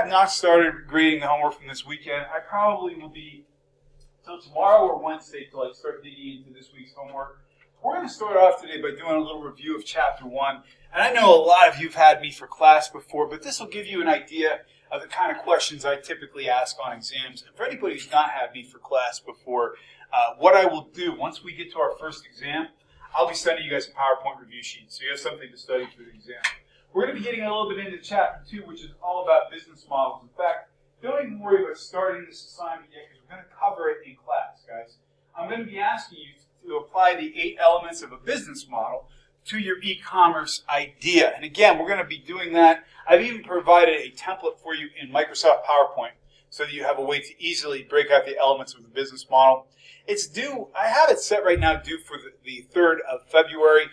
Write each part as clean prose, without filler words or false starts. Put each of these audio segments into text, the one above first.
have not started grading the homework from this weekend. I probably will be till tomorrow or Wednesday till I start digging into this week's homework. We're going to start off today by doing a little review of Chapter 1. And I know a lot of you have had me for class before, but this will give you an idea of the kind of questions I typically ask on exams. And for anybody who's not had me for class before, what I will do once we get to our first exam, I'll be sending you guys a PowerPoint review sheet, so you have something to study for the exam. We're going to be getting a little bit into Chapter 2, which is all about business models. In fact, don't even worry about starting this assignment yet, because we're going to cover it in class, guys. I'm going to be asking you to apply the 8 elements of a business model to your e-commerce idea. And again, we're going to be doing that. I've even provided a template for you in Microsoft PowerPoint so that you have a way to easily break out the elements of the business model. It's due, I have it set right now due for the 3rd of February.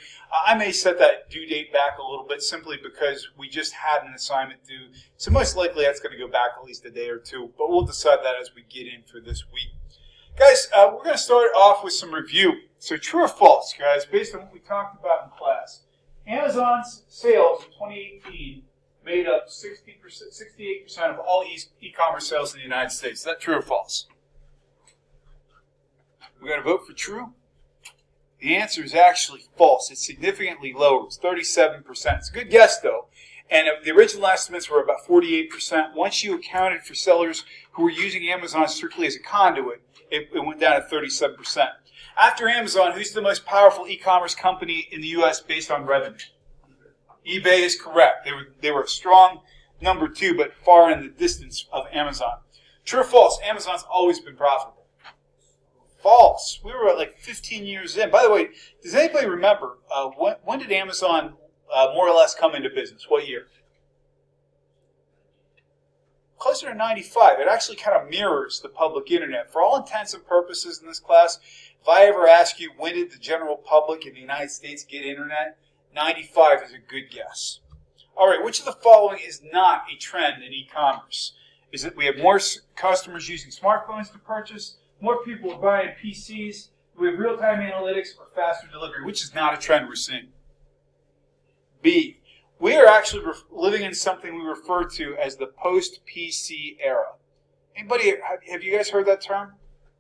I may set that due date back a little bit simply because we just had an assignment due. So most likely that's going to go back at least a day or two, but we'll decide that as we get in for this week. Guys, we're going to start off with some review. So true or false, guys, based on what we talked about in class. Amazon's sales in 2018 made up 68% of all e-commerce sales in the United States. Is that true or false? We got to vote for true? The answer is actually false. It's significantly lower. It's 37%. It's a good guess, though. And the original estimates were about 48%. Once you accounted for sellers who were using Amazon strictly as a conduit, it went down to 37%. After Amazon, who's the most powerful e-commerce company in the U.S. based on revenue? eBay is correct. They were a strong number 2, but far in the distance of Amazon. True or false? Amazon's always been profitable. False. We were like 15 years in. By the way, does anybody remember when did Amazon more or less come into business? What year? Closer to 95. It actually kind of mirrors the public internet. For all intents and purposes in this class, if I ever ask you when did the general public in the United States get internet, 95 is a good guess. All right, which of the following is not a trend in e-commerce? Is it we have more customers using smartphones to purchase, more people are buying PCs, we have real-time analytics, or faster delivery, which is not a trend we're seeing? B, we are actually living in something we refer to as the post-PC era. Anybody, have you guys heard that term?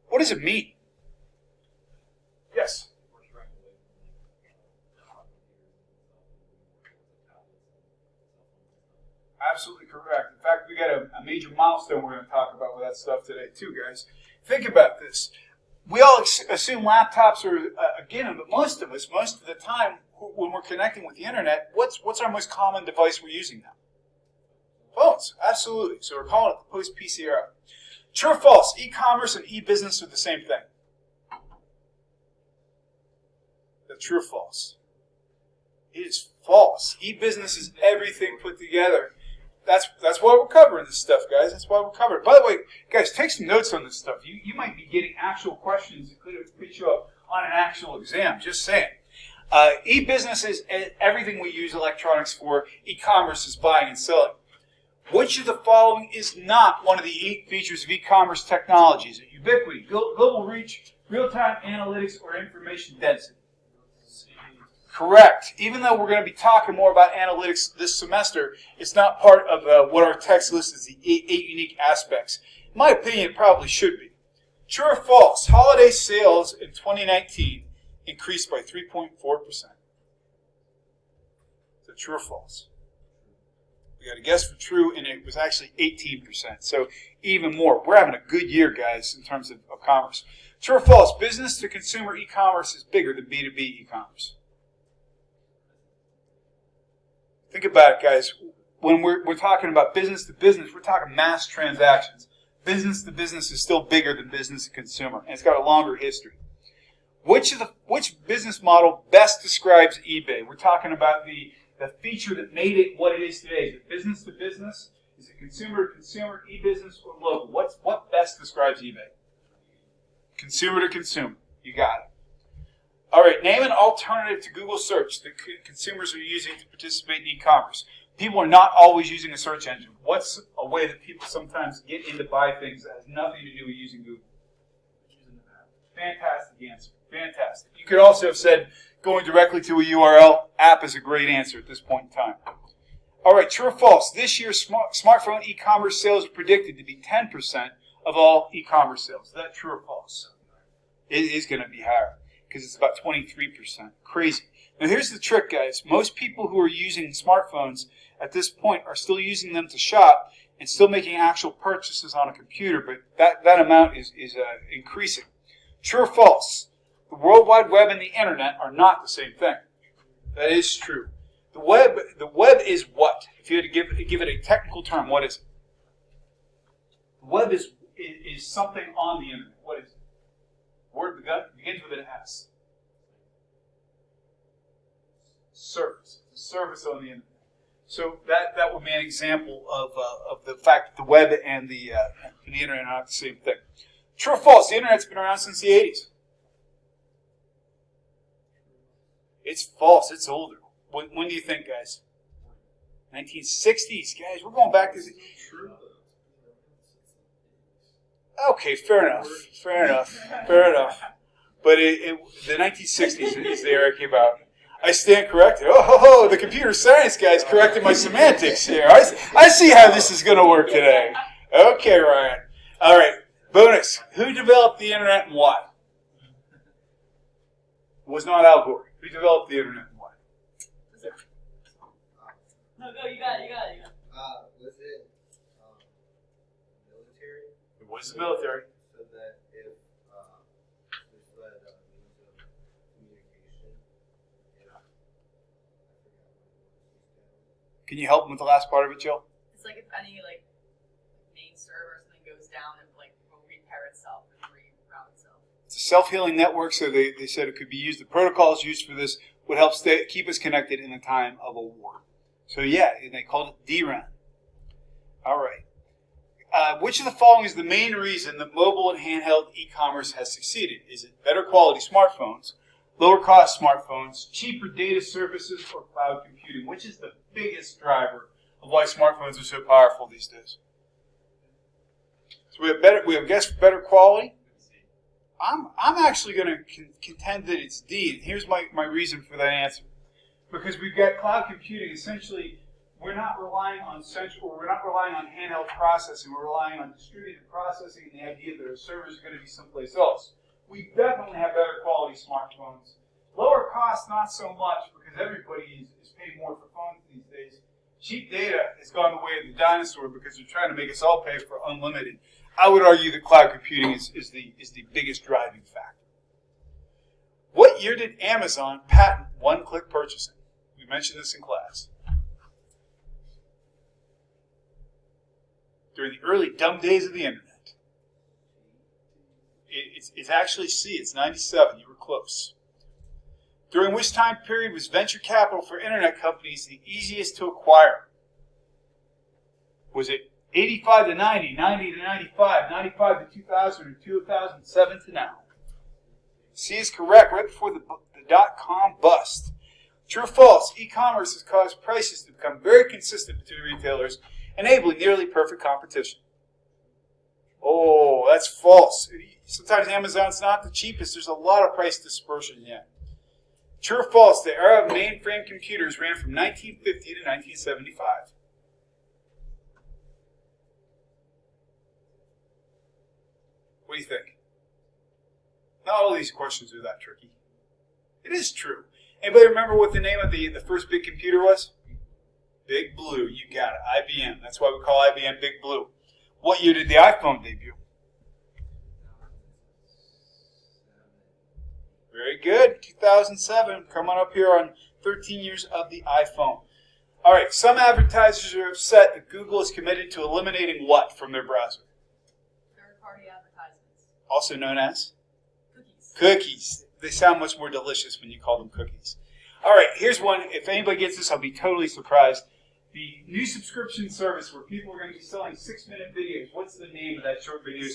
What does it mean? Yes? Absolutely correct. In fact, we got a major milestone we're going to talk about with that stuff today too, guys. Think about this. We all assume laptops are a given, but most of the time, when we're connecting with the internet, what's our most common device we're using now? Phones, absolutely. So we're calling it the post-PC era. True or false? E-commerce and e-business are the same thing. That's true or false? It is false. E-business is everything put together. That's why we're covering this stuff, guys. That's why we're covering it. By the way, guys, take some notes on this stuff. You might be getting actual questions that could show up on an actual exam. Just saying. E-business is everything we use electronics for. E-commerce is buying and selling. Which of the following is not one of the 8 features of e-commerce technology? Is it ubiquity, global reach, real-time analytics, or information density? Correct. Even though we're going to be talking more about analytics this semester, it's not part of what our text lists as the 8 unique aspects. In my opinion, it probably should be. True or false? Holiday sales in 2019 increased by 3.4%. Is that true or false? We got a guess for true, and it was actually 18%. So even more. We're having a good year, guys, in terms of commerce. True or false? Business-to-consumer e-commerce is bigger than B2B e-commerce. Think about it, guys. When we're talking about business to business, we're talking mass transactions. Business to business is still bigger than business to consumer, and it's got a longer history. Which business model best describes eBay? We're talking about the feature that made it what it is today. Is it business to business? Is it consumer to consumer, e-business, or local? What best describes eBay? Consumer to consumer. You got it. All right, name an alternative to Google search that consumers are using to participate in e-commerce. People are not always using a search engine. What's a way that people sometimes get in to buy things that has nothing to do with using Google? Fantastic answer. Fantastic. You could also have said going directly to a URL. App is a great answer at this point in time. All right, true or false? This year, smartphone e-commerce sales are predicted to be 10% of all e-commerce sales. Is that true or false? It is going to be higher because it's about 23%. Crazy. Now, here's the trick, guys. Most people who are using smartphones at this point are still using them to shop and still making actual purchases on a computer, but that amount is increasing. True or false? The World Wide Web and the Internet are not the same thing. That is true. The web is what? If you had to give it a technical term, what is it? The web is something on the internet. What is it? The word begins with an S. Service. It's a service on the internet. So that would be an example of the fact that the web and the internet are not the same thing. True or false? The internet's been around since the 80s. It's false. It's older. When do you think, guys? 1960s, guys. We're going back to the... Okay, fair enough. But the 1960s is the era it came out. I stand corrected. Oh, the computer science guys corrected my semantics here. I see how this is going to work today. Okay, Ryan. All right, bonus. Who developed the internet and why? It was not Al Gore. Who developed the internet and why? No, you got it. Was it military? It was the military. So that if there's that means of communication, Can you help him with the last part of it, Jill? It's like if any main server or something goes down and will repair itself and reroute itself. It's a self-healing network, so they said it could be used. The protocols used for this would help keep us connected in the time of a war. So yeah, and they called it DRAM. All right. Which of the following is the main reason that mobile and handheld e-commerce has succeeded? Is it better quality smartphones, lower cost smartphones, cheaper data services, or cloud computing? Which is the biggest driver of why smartphones are so powerful these days? So we have guessed better quality. I'm actually going to contend that it's D, and here's my reason for that answer. Because we've got cloud computing, essentially, we're not relying on handheld processing. We're relying on distributed processing and the idea that our servers are going to be someplace else. We definitely have better quality smartphones. Lower cost, not so much, because everybody is paying more for phones these days. Cheap data has gone the way of the dinosaur because they're trying to make us all pay for unlimited. I would argue that cloud computing is the biggest driving factor. What year did Amazon patent one-click purchasing? We mentioned this in class. During the early dumb days of the internet. It's actually C. It's 97. You were close. During which time period was venture capital for internet companies the easiest to acquire? Was it 85 to 90, 90 to 95, 95 to 2000, or 2007 to now? C is correct, right before the dot-com bust. True or false? E-commerce has caused prices to become very consistent between retailers, enabling nearly perfect competition. Oh, that's false. Sometimes Amazon's not the cheapest. There's a lot of price dispersion yet. True or false? The era of mainframe computers ran from 1950 to 1975. What do you think? Not all these questions are that tricky. It is true. Anybody remember what the name of the first big computer was? Big Blue. You got it. IBM. That's why we call IBM Big Blue. What year did the iPhone debut? Very good. 2007. Coming up here on 13 years of the iPhone. All right. Some advertisers are upset that Google is committed to eliminating what from their browser? Third-party advertisements. Also known as? Cookies. Cookies. They sound much more delicious when you call them cookies. All right, here's one. If anybody gets this, I'll be totally surprised. The new subscription service where people are going to be selling 6-minute videos. What's the name of that short video?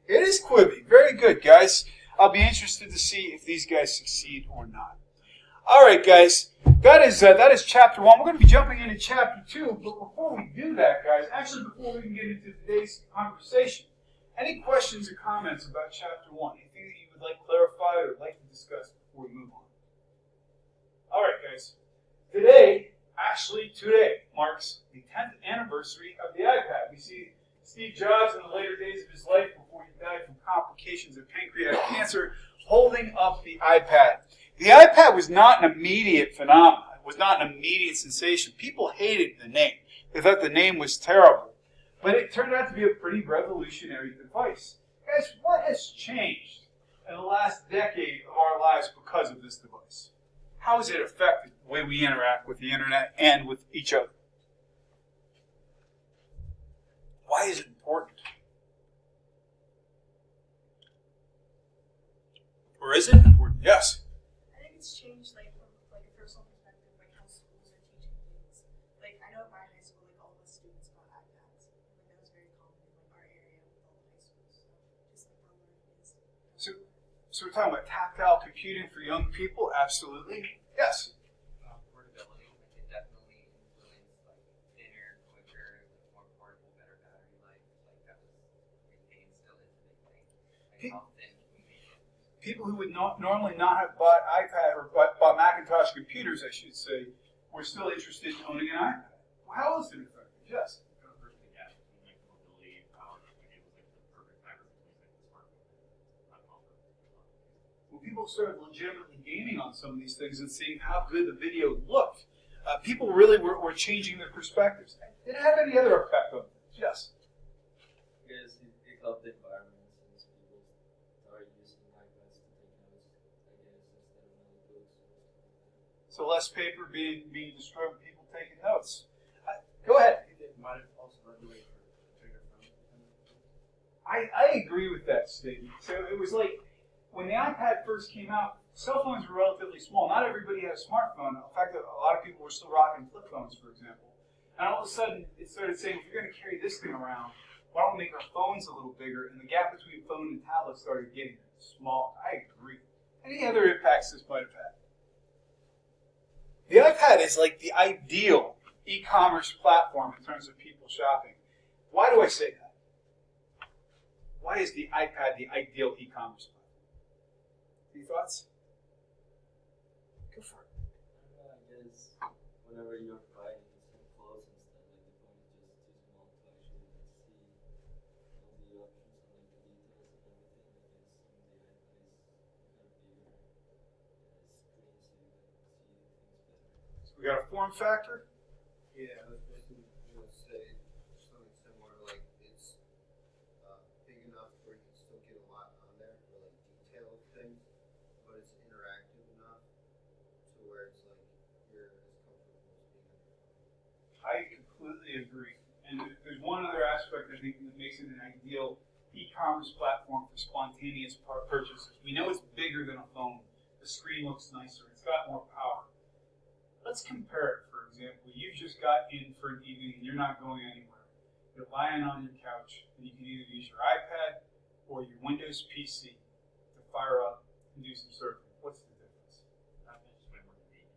It is Quibi. Very good, guys. I'll be interested to see if these guys succeed or not. All right, guys. That is Chapter 1. We're going to be jumping into Chapter 2. But before we do that, guys, actually before we can get into today's conversation, any questions or comments about Chapter 1? Anything that you would like clarified or like to discuss before we move on? All right, guys. Today marks the 10th anniversary of the iPad. We see Steve Jobs in the later days of his life before he died from complications of pancreatic cancer, holding up the iPad. The iPad was not an immediate phenomenon. It was not an immediate sensation. People hated the name. They thought the name was terrible. But it turned out to be a pretty revolutionary device. Guys, what has changed in the last decade of our lives because of this device? How has it affected the way we interact with the internet and with each other? Why is it important? Or is it important? Yes. I think it's changed, like, from like a personal perspective, like how schools are teaching things. Like, I know at my high school, like, all of the students got iPads. Like, that was very common in like our area with all the high schools. So just like how learning is. So we're talking about tactile computing for young people? Absolutely. Yes. Portability, like it definitely influenced like thinner, quicker, more portable, better battery life. Like that was a big thing and still is a big thing. Like how thin can we make it? People who would normally not have bought iPad or bought Macintosh computers, I should say, were still interested in owning an iPad. Well, how else did it affect it? Yes. Kind of bridge the gap between like mobility and power. Like it was like the perfect hybrid between like the smartphone and comfort. When people started legitimately gaming on some of these things and seeing how good the video looked, people really were changing their perspectives. Did it have any other effect on it? Yes. Yes, it helped the environment since people started using iPads to take notes, I guess, instead of notebooks. So less paper being destroyed, people taking notes. Go ahead. It might have also led the way for bigger phones. I agree with that statement. So it was like when the iPad first came out, cell phones were relatively small. Not everybody had a smartphone. In fact, a lot of people were still rocking flip phones, for example. And all of a sudden, it started saying, if you're going to carry this thing around, why don't we make our phones a little bigger? And the gap between phone and tablet started getting small. I agree. Any other impacts this might have had? The iPad is like the ideal e-commerce platform in terms of people shopping. Why do I say that? Why is the iPad the ideal e-commerce platform? Any thoughts? Go for it. I guess whenever you're buying some clothes and stuff, like the phone is just too small to actually see all the options and like the details and everything. I guess in the iPad is kind of bigger screen so you can see things better. So we got a form factor. Yeah, I was just going to say something similar, like it's big enough where you can still get a lot on there for like detailed things, but it's interactive enough to where it's like you're as comfortable as being on your phone. I completely agree. And there's one other aspect I think that makes it an ideal e-commerce platform for spontaneous purchases. We know it's bigger than a phone. The screen looks nicer. It's got more power. Let's compare it, for example. You just got in for an evening and you're not going anywhere. You're lying on your couch and you can either use your iPad or your Windows PC to fire up and do some surfing. What's the difference? iPad's just way more convenient.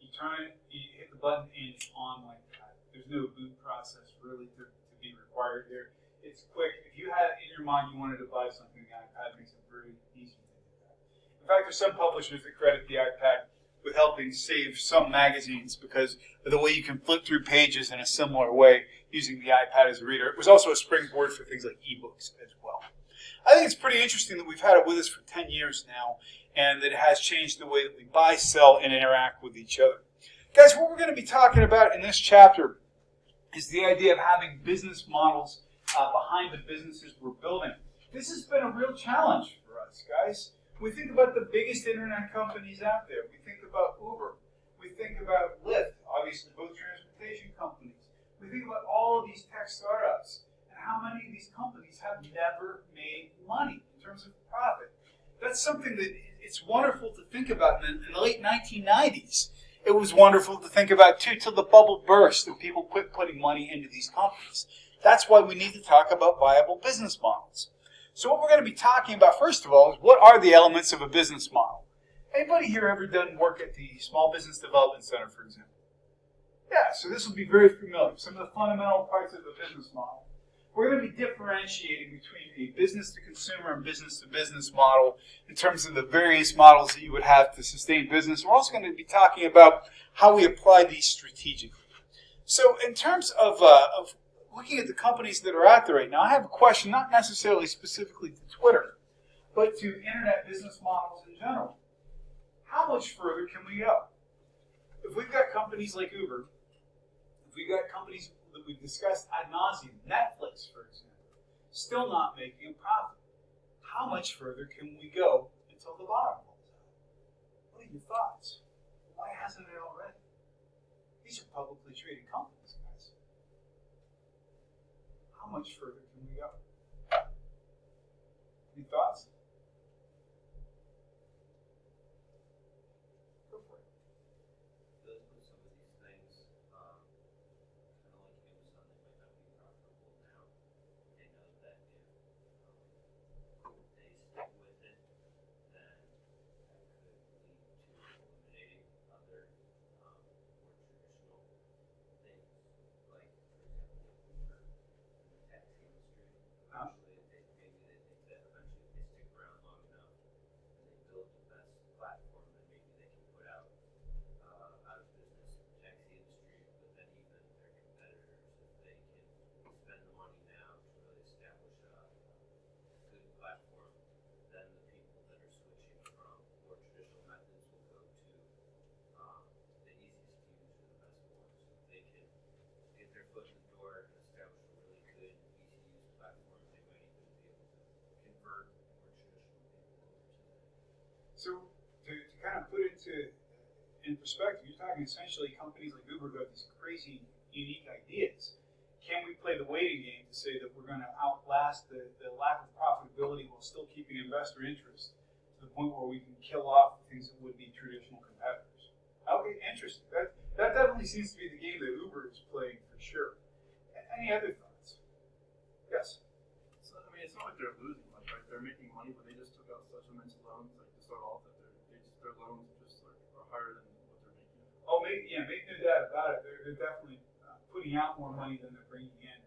You turn it, you hit the button, and it's on like that. There's no boot process really to be required here. It's quick. If you had it in your mind you wanted to buy something, the iPad makes it very easy to do that. In fact, there's some publishers that credit the iPad with helping save some magazines because of the way you can flip through pages in a similar way using the iPad as a reader. It was also a springboard for things like ebooks as well. I think it's pretty interesting that we've had it with us for 10 years now and that it has changed the way that we buy, sell, and interact with each other. Guys, what we're going to be talking about in this chapter is the idea of having business models behind the businesses we're building. This has been a real challenge for us, guys. We think about the biggest internet companies out there. We think about Uber. We think about Lyft, obviously both transportation companies. We think about all of these tech startups and how many of these companies have never made money in terms of profit. That's something that it's wonderful to think about. In the late 1990s, it was wonderful to think about too, till the bubble burst and people quit putting money into these companies. That's why we need to talk about viable business models. So what we're going to be talking about, first of all, is what are the elements of a business model? Anybody here ever done work at the Small Business Development Center, for example? Yeah, so this will be very familiar. Some of the fundamental parts of the business model. We're going to be differentiating between a business-to-consumer and business-to-business model in terms of the various models that you would have to sustain business. We're also going to be talking about how we apply these strategically. So in terms of looking at the companies that are out there right now, I have a question, not necessarily specifically to Twitter, but to internet business models in general. How much further can we go? If we've got companies like Uber, if we've got companies that we've discussed ad nauseum, Netflix, for example, still not making a profit, how much further can we go until the bottom falls out? What are your thoughts? Why hasn't it already? These are publicly traded companies, guys. How much further can we go? Any thoughts? Go for it. Those with some of these things, kind of like Amazon, they might not be profitable now. They know that if they stick with it, then that could lead to eliminating other more traditional things, like for example Uber in the taxi industry. Eventually, maybe they think that eventually if they stick around long enough and they build the best platform, then maybe they can put out of business the taxi industry, but then even their competitors, if they can spend the money now to really establish a good platform, then the people that are switching from more traditional methods will go to the easiest to use or the best ones. If they can get their foot in the door and establish a really good, easy to use platform, they might even be able to convert more traditional people over to that. So to kind of put it in perspective, you're talking essentially companies like Uber who have these crazy, unique ideas. Can we play the waiting game to say that we're going to outlast the lack of profitability while still keeping investor interest to the point where we can kill off things that would be traditional competitors? Okay, interesting. That definitely seems to be the game that Uber is playing for sure. Any other thoughts? Yes. So I mean, it's not like they're losing much, right? They're making money, but they just took out such immense loans, like to start off, that their loans just like are higher than what they're making. Oh, make no doubt about it. They're definitely putting out more money than they're bringing in.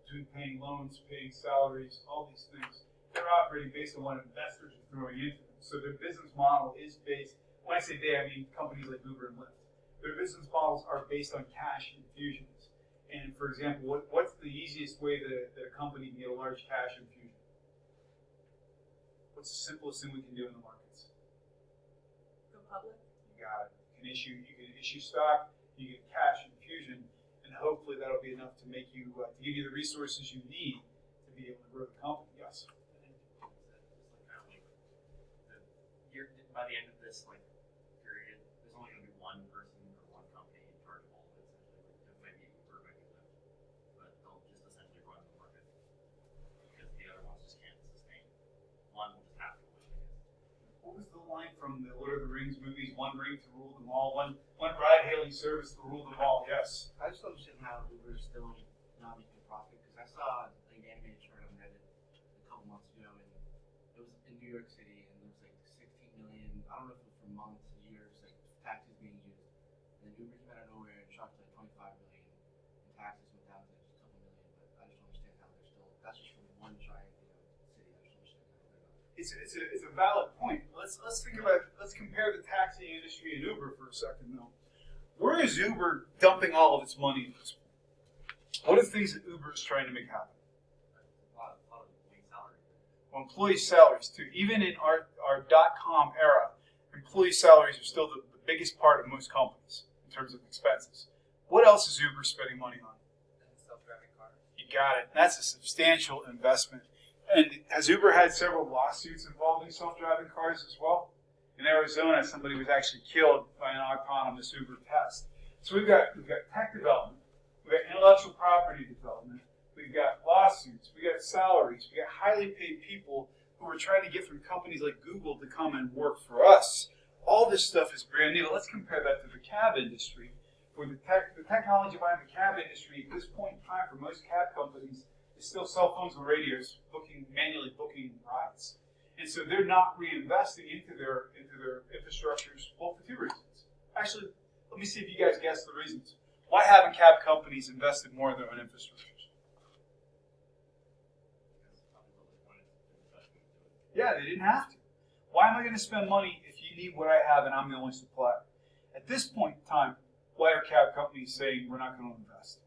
Between paying loans, paying salaries, all these things, they're operating based on what investors are throwing into them. So their business model is based. When I say they, I mean companies like Uber and Lyft. Their business models are based on cash infusions. And for example, what's the easiest way that a company can get a large cash infusion? What's the simplest thing we can do in the markets? Go public. You got it. You can issue stock, you get cash infusion, and hopefully that'll be enough to make you to give you the resources you need to be able to grow the company. Yes. By the end of this period, there's only going to be one person or one company in charge of all of it. Essentially, it might be Uber, it might be Lyft, but they'll just essentially run the market because the other ones just can't sustain. One will just have to win. What was the line from the Lord of the Rings movies? One ring to rule them all. One ride-hailing service to rule them all. Yes. I just don't understand how Uber is still not making a profit, because I saw an animated short on Reddit a couple months ago, and it was in New York City, and there was like 16 million, I don't know if it was for months, years, like taxis being used. And then Uber came out of nowhere and shot to like 25 million, and taxis went down to just a couple million. But I just don't understand how they're still, that's just from one giant, city. I just don't understand how they're not. It's a valid point. Let's think about. Let's compare the taxi industry and Uber for a second, though. Where is Uber dumping all of its money at this point? What are the things that Uber is trying to make happen? A lot of employee salary. Well, employee salaries too. Even in our .com era, employee salaries are still the biggest part of most companies in terms of expenses. What else is Uber spending money on? And self-driving cars. You got it. That's a substantial investment. And has Uber had several lawsuits involving self-driving cars as well? In Arizona, somebody was actually killed by an autonomous Uber test. So we've got tech development, we've got intellectual property development, we've got lawsuits, we've got salaries, we've got highly paid people who are trying to get from companies like Google to come and work for us. All this stuff is brand new. Let's compare that to the cab industry, where the technology behind the cab industry at this point in time for most cab companies is still cell phones and radios, manually booking rides. And so they're not reinvesting into their infrastructures, well, for two reasons. Actually, let me see if you guys guess the reasons. Why haven't cab companies invested more in their own infrastructures? Yeah, they didn't have to. Why am I going to spend money if you need what I have and I'm the only supplier? At this point in time, why are cab companies saying we're not going to invest?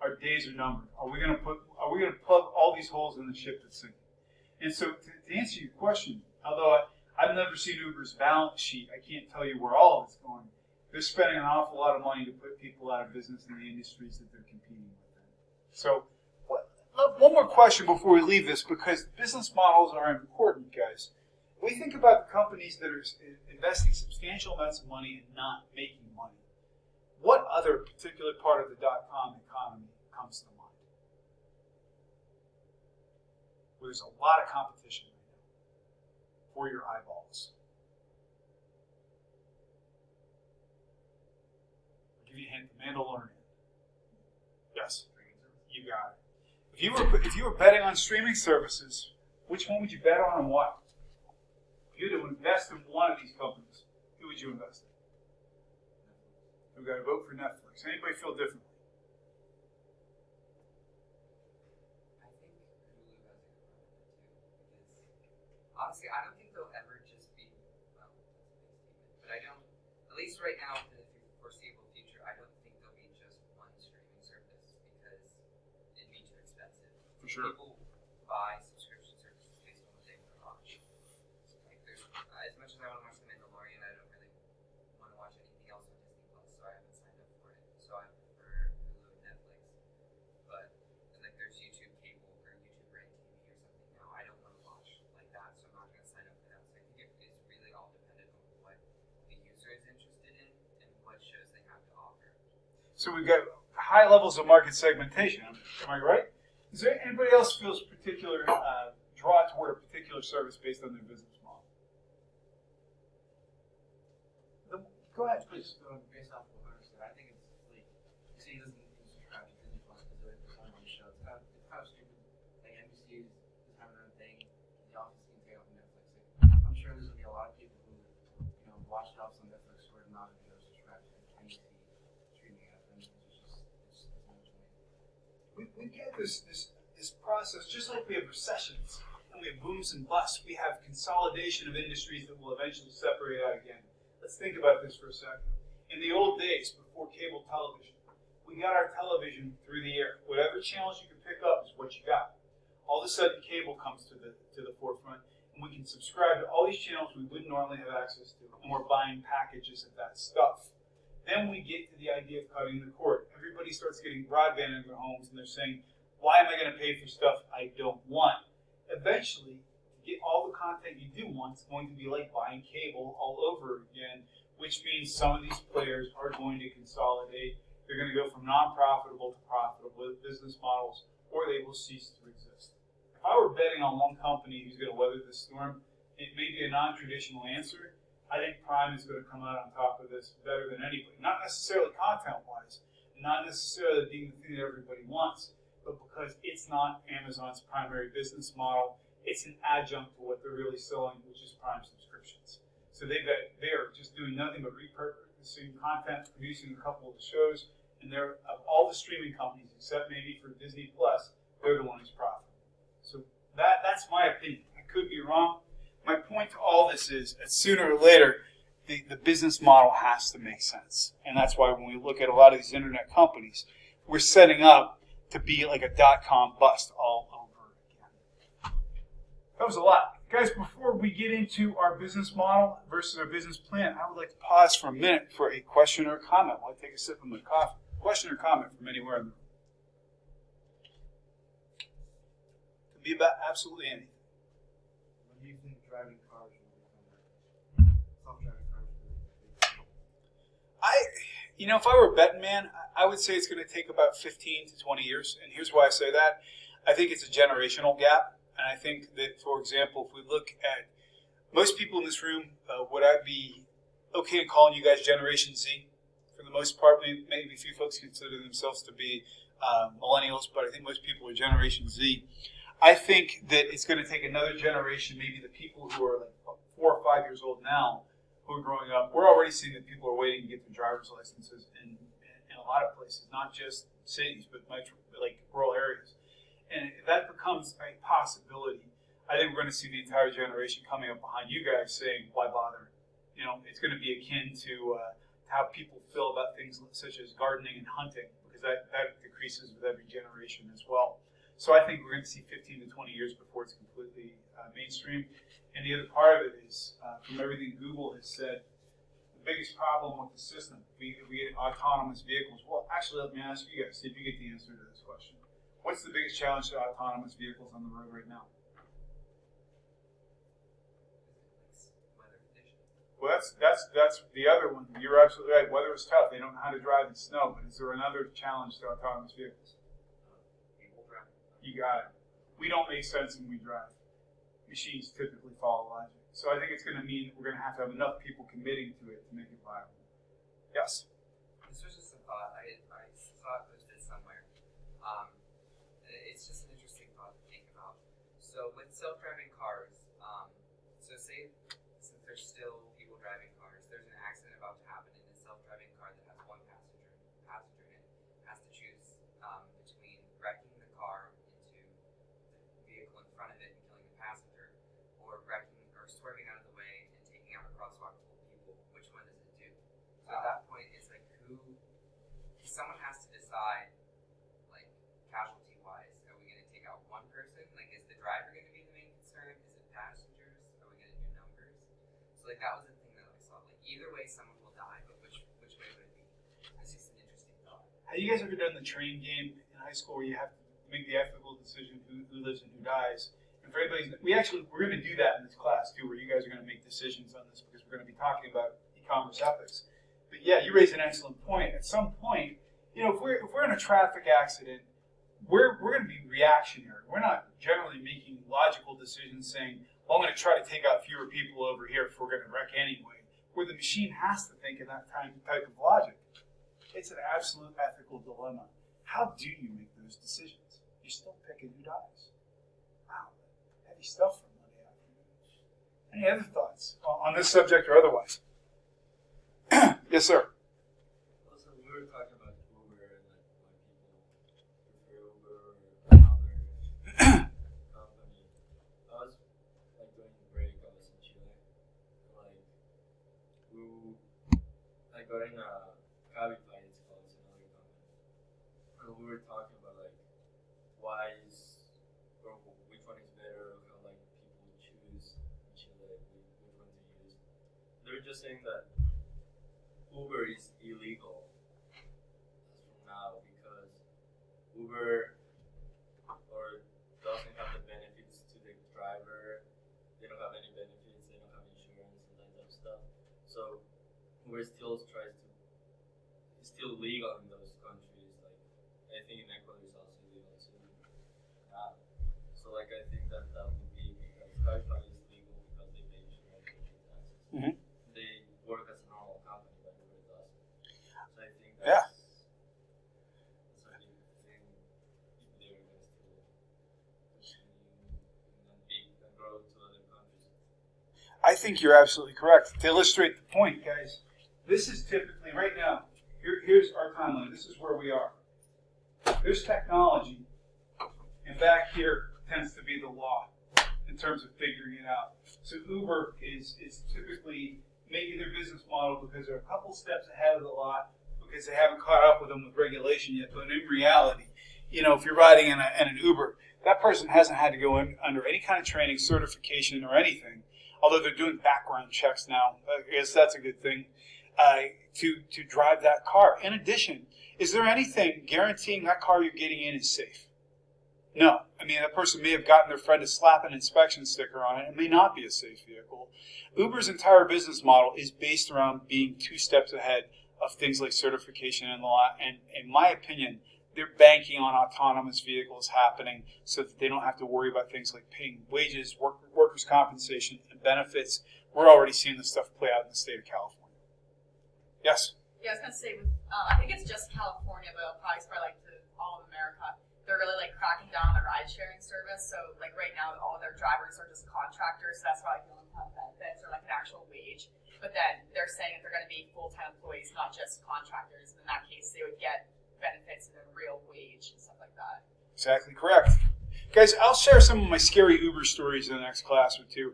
Our days are numbered. Are we going to plug all these holes in the ship that's sinking? And so to answer your question, although I've never seen Uber's balance sheet, I can't tell you where all of it's going. They're spending an awful lot of money to put people out of business in the industries that they're competing with. So one more question before we leave this, because business models are important, guys. We think about the companies that are investing substantial amounts of money and not making money. What other particular part of the dot-com economy comes to mind? Where there's a lot of competition right now for your eyeballs. I'll give you a hint, the Mandalorian. Yes, you got it. If you were betting on streaming services, which one would you bet on and why? If you had to invest in one of these companies, who would you invest in? We've got to vote for Netflix. Anybody feel differently? I think Hulu has a good run of it too, because honestly, I don't think they'll ever just be, well, that's a big statement, but I don't, at least right now, in the foreseeable future, I don't think there'll be just one streaming service, because it'd be too expensive. For sure. People buy subscription services based on what they want to watch. Like, there's, as much as I want to watch The Mandalorian, I don't really want to watch anything else on Disney Plus, so I haven't signed up for it. So I prefer Hulu and Netflix. But and like there's YouTube Cable or YouTube Red TV or something now. I don't want to watch like that, so I'm not going to sign up for that. So I think it's really all dependent on what the user is interested in and what shows they have to offer. So we've got high levels of market segmentation. Am I right? Is there anybody else feels particular draw toward a particular service based on their business model? Go ahead, please. Based off of what Hunter said, I think it's like, you say he doesn't subscribe to Disney Plus because it's one of these shows. It's kind of stupid. Like NBC is having their own thing. The Office can take off Netflix. Like, I'm sure there's gonna be a lot of people who, watch The Office on Netflix who are not gonna go subscribe to any streaming app. And it's no point. We get this process, just like we have recessions and we have booms and busts. We have consolidation of industries that will eventually separate out again. Let's think about this for a second. In the old days, before cable television, we got our television through the air. Whatever channels you could pick up is what you got. All of a sudden, cable comes to the forefront, and we can subscribe to all these channels we wouldn't normally have access to, and we're buying packages of that stuff. Then we get to the idea of cutting the cord. Everybody starts getting broadband in their homes, and they're saying, why am I going to pay for stuff I don't want? Eventually, to get all the content you do want, it's going to be like buying cable all over again, which means some of these players are going to consolidate. They're going to go from non-profitable to profitable business models, or they will cease to exist. If I were betting on one company who's going to weather this storm, it may be a non-traditional answer. I think Prime is going to come out on top of this better than anybody. Not necessarily content-wise, not necessarily being the thing that everybody wants, but because it's not Amazon's primary business model, it's an adjunct to what they're really selling, which is Prime subscriptions. So they are just doing nothing but repurposing content, producing a couple of the shows, and they're, of all the streaming companies, except maybe for Disney Plus, they're the one who's profitable. So that's my opinion. I could be wrong. My point to all this is that sooner or later, the business model has to make sense. And that's why when we look at a lot of these internet companies, we're setting up to be like a dot-com bust all over again. That was a lot. Guys, before we get into our business model versus our business plan, I would like to pause for a minute for a question or a comment while I take a sip of my coffee. Question or comment from anywhere in the room. Could be about absolutely anything. When do you think driving cars will become self-driving cars will become? If I were a betting man, I would say it's going to take about 15 to 20 years. And here's why I say that. I think it's a generational gap. And I think that, for example, if we look at most people in this room, would I be okay in calling you guys Generation Z? For the most part, maybe a few folks consider themselves to be millennials, but I think most people are Generation Z. I think that it's going to take another generation, maybe the people who are like 4 or 5 years old now, who are growing up. We're already seeing that people are waiting to get their driver's licenses in a lot of places, not just cities, but like rural areas. And if that becomes a possibility, I think we're going to see the entire generation coming up behind you guys saying, why bother? You know, it's going to be akin to how people feel about things such as gardening and hunting, because that decreases with every generation as well. So I think we're going to see 15 to 20 years before it's completely mainstream. And the other part of it is, from everything Google has said, the biggest problem with the system, we get autonomous vehicles. Well, actually, let me ask you guys, see if you get the answer to this question. What's the biggest challenge to autonomous vehicles on the road right now? Weather conditions. Well, that's the other one. You're absolutely right. Weather is tough. They don't know how to drive in snow. But is there another challenge to autonomous vehicles? People driving. You got it. We don't make sense when we drive. Machines typically follow logic. So I think it's going to mean we're going to have enough people committing to it to make it viable. Yes? This was just a thought. I saw it posted somewhere. It's just an interesting thought to think about. So with self-driving cars, so say since there's still people driving cars, there's an accident about to happen in a self-driving car that has one passenger in it, has to choose between wrecking the car into the vehicle in front of it and killing the passenger, or wrecking or swerving out of the way and taking out a crosswalk full of people. Which one does it do? So at that point, it's like someone has to decide, like casualty-wise, are we going to take out one person? Like, is the driver going to be the main concern? Is it passengers? Are we going to do numbers? So like that was the thing that I saw. Like either way, someone will die, but which way would it be? It's just an interesting thought. Have you guys ever done the train game in high school where you have to make the ethical decision who lives and who dies? And for anybody, we're going to do that in this class too, where you guys are going to make decisions on this because we're going to be talking about e-commerce ethics. But yeah, you raise an excellent point. At some point, you know, if we're in a traffic accident, we're going to be reactionary. We're not generally making logical decisions saying, well, I'm going to try to take out fewer people over here if we're going to wreck anyway. Where the machine has to think in that type of logic. It's an absolute ethical dilemma. How do you make those decisions? You're still picking who dies. Wow, heavy stuff for Monday afternoon. Any other thoughts on this subject or otherwise? Yes, sir. Also, we were talking about Uber and like why people prefer Uber or another company. I was like during the break, I was in Chile. I got in a Cabify, it's called, it's another company. And we were talking about like why is or which one is better, or how like people choose in Chile which one to use. They were just saying that Uber is illegal as from now because Uber or doesn't have the benefits to the driver. They don't have any benefits. They don't have insurance and that type of stuff. So Uber still tries to. It's still legal in those countries. Like I think in Ecuador is also illegal too. So like I think that would be because Cabify is legal because they pay insurance, they pay taxes. Mm-hmm. They work as a normal company, but Uber doesn't. So I think Yeah. that's a big thing if they were going to still continue and big and grow to other countries. I think you're absolutely correct. To illustrate the point, guys, this is typically, right now, here's our timeline. This is where we are. There's technology, and back here tends to be the law in terms of figuring it out. So Uber is typically making their business model because they're a couple steps ahead of the law because they haven't caught up with them with regulation yet. But in reality, you know, if you're riding in an Uber, that person hasn't had to go under any kind of training, certification, or anything. Although they're doing background checks now, I guess that's a good thing, to drive that car. In addition, is there anything guaranteeing that car you're getting in is safe? No. I mean, that person may have gotten their friend to slap an inspection sticker on it. It may not be a safe vehicle. Uber's entire business model is based around being 2 steps ahead of things like certification and the law. And in my opinion, they're banking on autonomous vehicles happening so that they don't have to worry about things like paying wages, workers' compensation, and benefits. We're already seeing this stuff play out in the state of California. Yes? Yeah, I was gonna say, I think it's just California, but it'll probably spread like to all of America. They're really like cracking down on the ride sharing service. So like right now, all of their drivers are just contractors. So that's why they don't have benefits or like an actual wage. But then they're saying that they're going to be full-time employees, not just contractors. And in that case, they would get benefits and a real wage and stuff like that. Exactly correct. Guys, I'll share some of my scary Uber stories in the next class or two.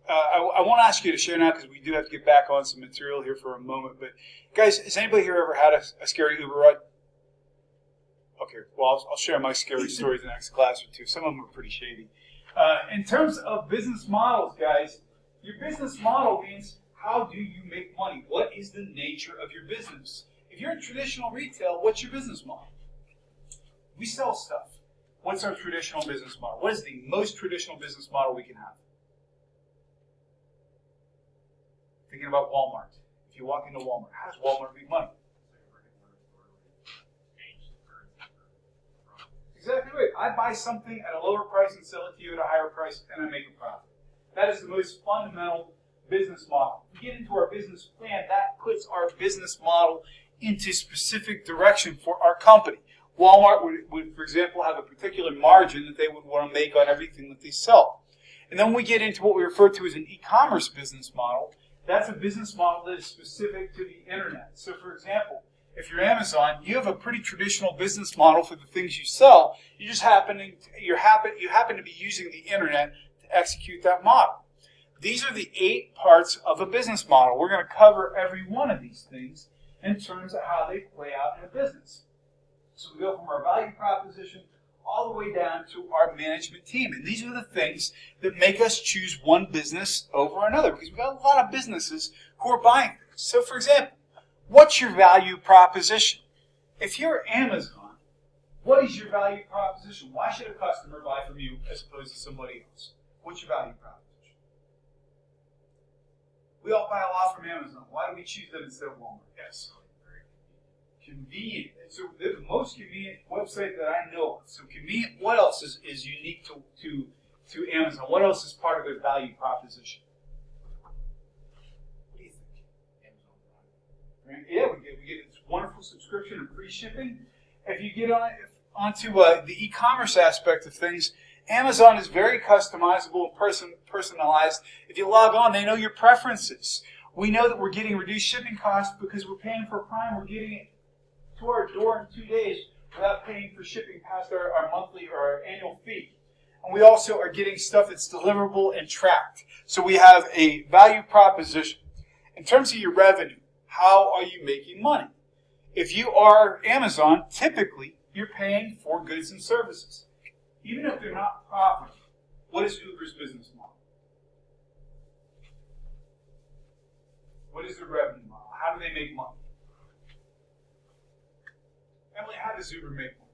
I won't ask you to share now because we do have to get back on some material here for a moment. But guys, has anybody here ever had a scary Uber ride? Okay, well, I'll share my scary stories in the next class or two. Some of them are pretty shady. In terms of business models, guys, your business model means how do you make money? What is the nature of your business? If you're in traditional retail, what's your business model? We sell stuff. What's our traditional business model? What is the most traditional business model we can have? Thinking about Walmart. If you walk into Walmart, how does Walmart make money? Exactly right. I buy something at a lower price and sell it to you at a higher price, and I make a profit. That is the most fundamental business model. We get into our business plan, that puts our business model into specific direction for our company. Walmart would, for example, have a particular margin that they would want to make on everything that they sell. And then we get into what we refer to as an e-commerce business model. That's a business model that is specific to the internet. So, for example, if you're Amazon, you have a pretty traditional business model for the things you sell. You just happen to be using the internet to execute that model. These are the 8 parts of a business model. We're going to cover every one of these things in terms of how they play out in a business. So we go from our value proposition all the way down to our management team. And these are the things that make us choose one business over another, because we've got a lot of businesses who are buying things. So, for example, what's your value proposition? If you're Amazon, what is your value proposition? Why should a customer buy from you as opposed to somebody else? What's your value proposition? We all buy a lot from Amazon. Why do we choose them instead of Walmart? Yes. Convenient. So the most convenient website that I know of. So convenient. What else is unique to Amazon? What else is part of their value proposition? What do you think? Amazon Prime. Yeah, we get this wonderful subscription and free shipping. If you get onto the e-commerce aspect of things, Amazon is very customizable and personalized. If you log on, they know your preferences. We know that we're getting reduced shipping costs because we're paying for Prime. We're getting it to our door in 2 days without paying for shipping past our monthly or our annual fee. And we also are getting stuff that's deliverable and tracked. So we have a value proposition. In terms of your revenue, how are you making money? If you are Amazon, typically you're paying for goods and services. Even if they're not profitable, what is Uber's business model? What is the revenue model? How do they make money? Emily, how does Uber make money?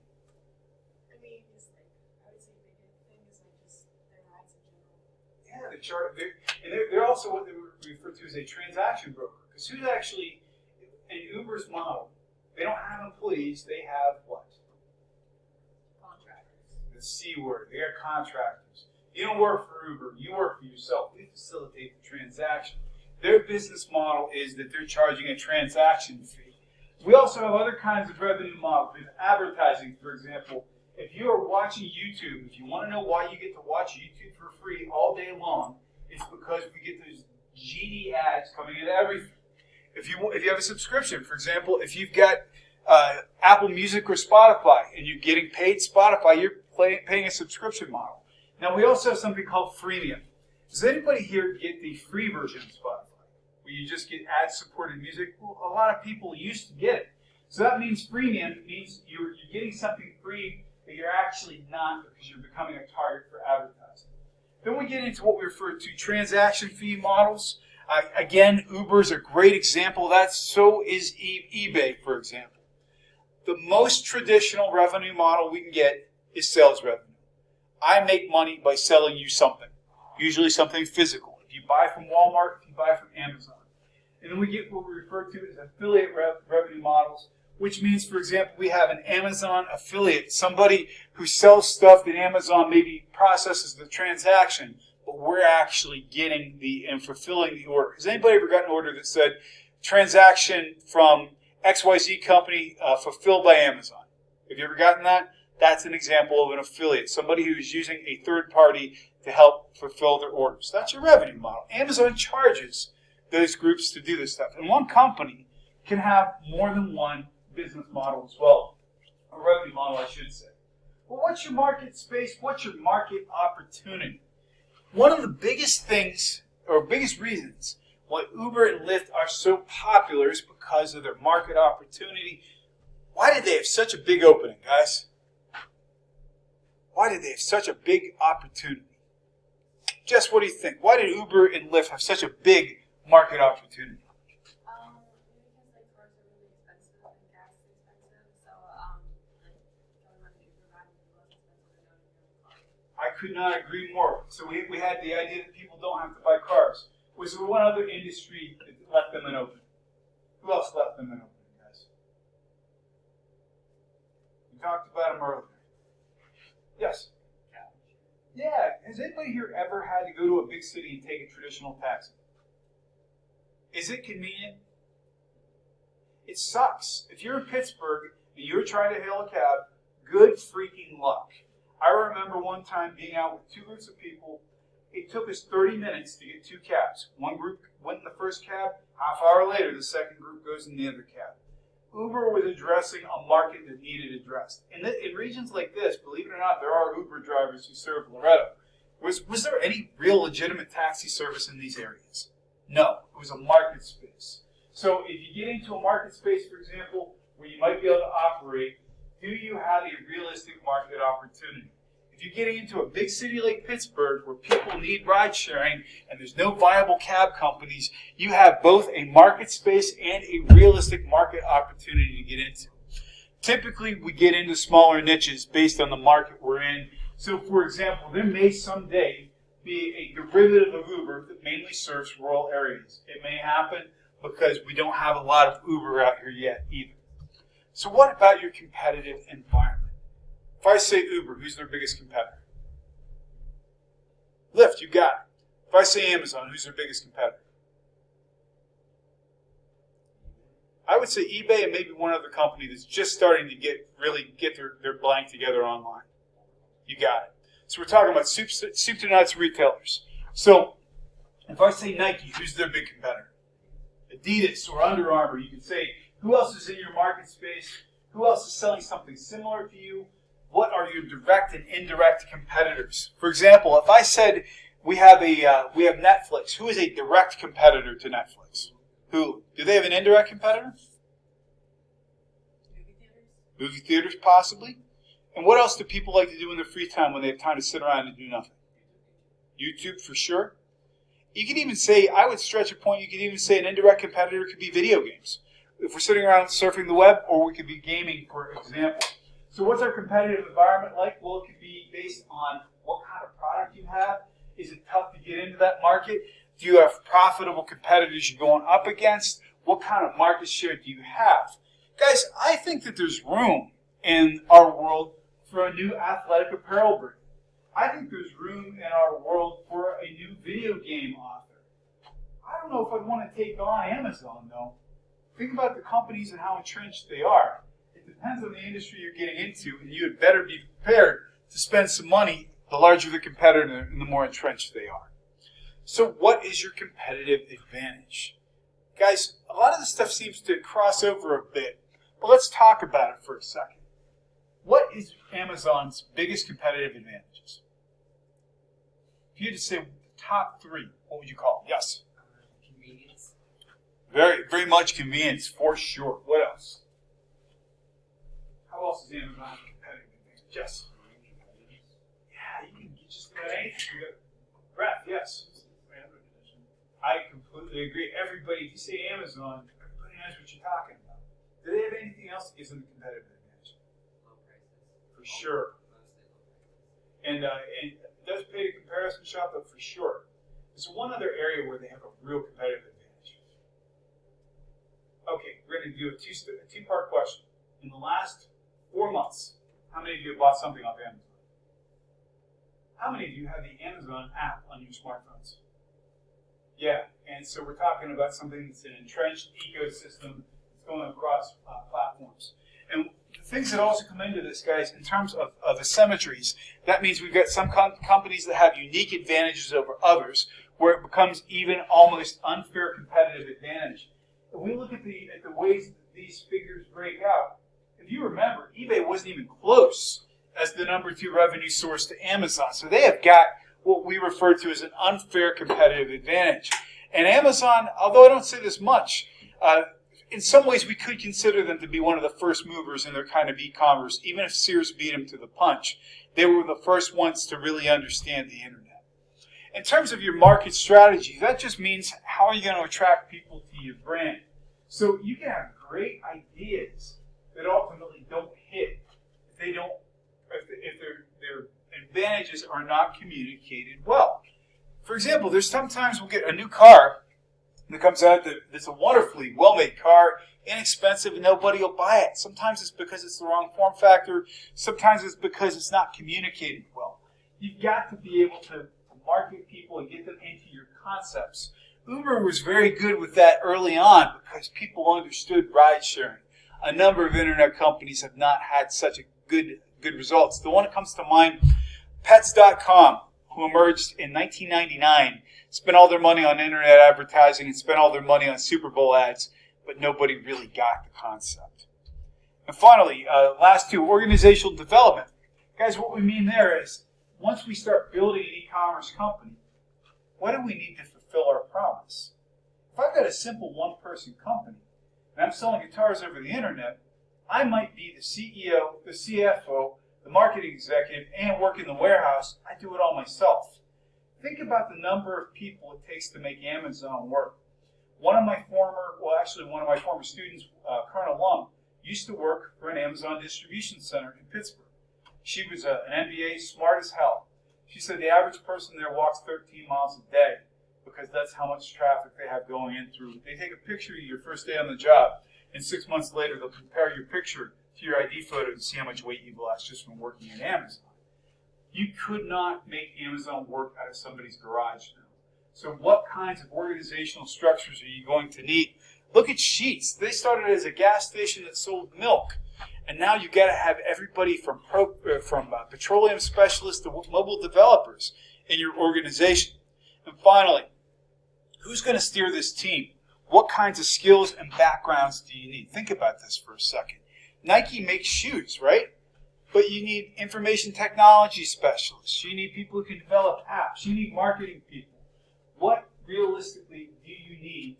I mean, it's like, I would say the big thing is like just their rides in general. Yeah, they're also what they refer to as a transaction broker. Because who's actually, in Uber's model, they don't have employees, they have what? Contractors. The C word. They are contractors. You don't work for Uber, you work for yourself. We facilitate the transaction. Their business model is that they're charging a transaction fee. We also have other kinds of revenue models. We have advertising, for example. If you are watching YouTube, if you want to know why you get to watch YouTube for free all day long, it's because we get those GD ads coming in everything. If you have a subscription, for example, if you've got Apple Music or Spotify and you're getting paid Spotify, you're paying a subscription model. Now, we also have something called freemium. Does anybody here get the free version of Spotify, where you just get ad-supported music? Well, a lot of people used to get it. So that means freemium. It means you're getting something free that you're actually not, because you're becoming a target for advertising. Then we get into what we refer to transaction fee models. Again, Uber is a great example of that. So is eBay, for example. The most traditional revenue model we can get is sales revenue. I make money by selling you something, usually something physical. If you buy from Walmart, if you buy from Amazon. And then we get what we refer to as affiliate revenue models, which means, for example, we have an Amazon affiliate, somebody who sells stuff that Amazon maybe processes the transaction, but we're actually getting and fulfilling the order. Has anybody ever gotten an order that said, transaction from XYZ company fulfilled by Amazon? Have you ever gotten that? That's an example of an affiliate, somebody who's using a third party to help fulfill their orders. That's your revenue model. Amazon charges those groups to do this stuff. And one company can have more than one business model as well. A revenue model, I should say. Well, what's your market space? What's your market opportunity? One of the biggest things, or biggest reasons, why Uber and Lyft are so popular is because of their market opportunity. Why did they have such a big opening, guys? Why did they have such a big opportunity? Jess, what do you think? Why did Uber and Lyft have such a big market opportunity? Because like cars are really expensive and gas is expensive, so like going on an Uber ride would be less expensive than going in your own car. I could not agree more. So we had the idea that people don't have to buy cars. Was there one other industry that left them an open? Who else left them an open, guys? We talked about them earlier. Yes? Yeah. Has anybody here ever had to go to a big city and take a traditional taxi? Is it convenient? It sucks. If you're in Pittsburgh and you're trying to hail a cab, good freaking luck. I remember one time being out with two groups of people. It took us 30 minutes to get two cabs. One group went in the first cab. Half hour later, the second group goes in the other cab. Uber was addressing a market that needed addressed. In regions like this, believe it or not, there are Uber drivers who serve Loretto. Was there any real legitimate taxi service in these areas? No. It was a market space. So if you get into a market space, for example, where you might be able to operate, do you have a realistic market opportunity? If you're getting into a big city like Pittsburgh where people need ride sharing and there's no viable cab companies, you have both a market space and a realistic market opportunity to get into. Typically, we get into smaller niches based on the market we're in. So, for example, there may someday be a derivative of Uber that mainly serves rural areas. It may happen because we don't have a lot of Uber out here yet either. So what about your competitive environment? If I say Uber, who's their biggest competitor? Lyft, you got it. If I say Amazon, who's their biggest competitor? I would say eBay and maybe one other company that's just starting to get their blank together online. You got it. So we're talking about soup to nuts retailers. So if I say Nike, who's their big competitor? Adidas or Under Armour. You can say, who else is in your market space? Who else is selling something similar to you? What are your direct and indirect competitors? For example, if I said we have Netflix, who is a direct competitor to Netflix? Who? Do they have an indirect competitor? Movie theaters? Movie theaters, possibly. And what else do people like to do in their free time when they have time to sit around and do nothing? YouTube, for sure. You can even say, I would stretch a point, you could even say an indirect competitor could be video games. If we're sitting around surfing the web, or we could be gaming, for example. So what's our competitive environment like? Well, it could be based on what kind of product you have. Is it tough to get into that market? Do you have profitable competitors you're going up against? What kind of market share do you have? Guys, I think that there's room in our world for a new athletic apparel brand. I think there's room in our world for a new video game author. I don't know if I'd want to take on Amazon, though. Think about the companies and how entrenched they are. It depends on the industry you're getting into, and you had better be prepared to spend some money the larger the competitor and the more entrenched they are. So what is your competitive advantage? Guys, a lot of this stuff seems to cross over a bit, but let's talk about it for a second. What is Amazon's biggest competitive advantages? If you had to say the top three, what would you call them? Yes? Convenience. Very, very much convenience, for sure. What else? How else is Amazon a competitive advantage? Yes? Yeah, you can get just about anything. You got breath, yes. I completely agree. Everybody, if you say Amazon, everybody knows what you're talking about. Do they have anything else that gives them a competitive advantage? Low prices. For sure. Mostly low prices. And it does pay to comparison shop, but for sure. There's one other area where they have a real competitive advantage. Okay, we're going to do a two-part question. In the last 4 months, how many of you have bought something off Amazon? How many of you have the Amazon app on your smartphones? Yeah, and so we're talking about something that's an entrenched ecosystem that's going across platforms. And the things that also come into this, guys, in terms of asymmetries, that means we've got some companies that have unique advantages over others, where it becomes even almost unfair competitive advantage. If we look at the ways that these figures break out, if you remember, eBay wasn't even close as the number 2 revenue source to Amazon. So they have got what we refer to as an unfair competitive advantage. And Amazon, although I don't say this much, in some ways we could consider them to be one of the first movers in their kind of e-commerce. Even if Sears beat them to the punch, they were the first ones to really understand the internet. In terms of your market strategy, that just means how are you going to attract people to your brand. So you can have great ideas that ultimately don't hit if they don't, if their advantages are not communicated well. For example, there's sometimes we'll get a new car that comes out that's a wonderfully well-made car, inexpensive, and nobody will buy it. Sometimes it's because it's the wrong form factor. Sometimes it's because it's not communicated well. You've got to be able to market people and get them into your concepts. Uber was very good with that early on because people understood ride sharing. A number of internet companies have not had such a good results. The one that comes to mind, Pets.com, who emerged in 1999, spent all their money on internet advertising and spent all their money on Super Bowl ads, but nobody really got the concept. And finally, last 2, organizational development. Guys, what we mean there is once we start building an e-commerce company, what do we need to fulfill our promise? If I've got a simple one-person company and I'm selling guitars over the internet, I might be the CEO, the CFO, the marketing executive, and work in the warehouse. I do it all myself. Think about the number of people it takes to make Amazon work. One of my former students, Colonel Lum, used to work for an Amazon distribution center in Pittsburgh. She was an MBA, smart as hell. She said the average person there walks 13 miles a day because that's how much traffic they have going in through. They take a picture of you your first day on the job, and 6 months later they'll compare your picture to your ID photo and see how much weight you've lost just from working at Amazon. You could not make Amazon work out of somebody's garage now. So what kinds of organizational structures are you going to need? Look at Sheetz. They started as a gas station that sold milk. And now you've got to have everybody from petroleum specialists to mobile developers in your organization. And finally, who's going to steer this team? What kinds of skills and backgrounds do you need? Think about this for a second. Nike makes shoes, right? But you need information technology specialists. You need people who can develop apps. You need marketing people. What realistically do you need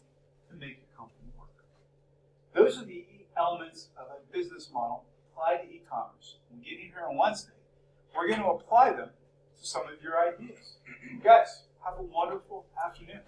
to make your company work? Those are the elements of a business model applied to e-commerce. When we get in here on Wednesday, we're going to apply them to some of your ideas. Guys, have a wonderful afternoon.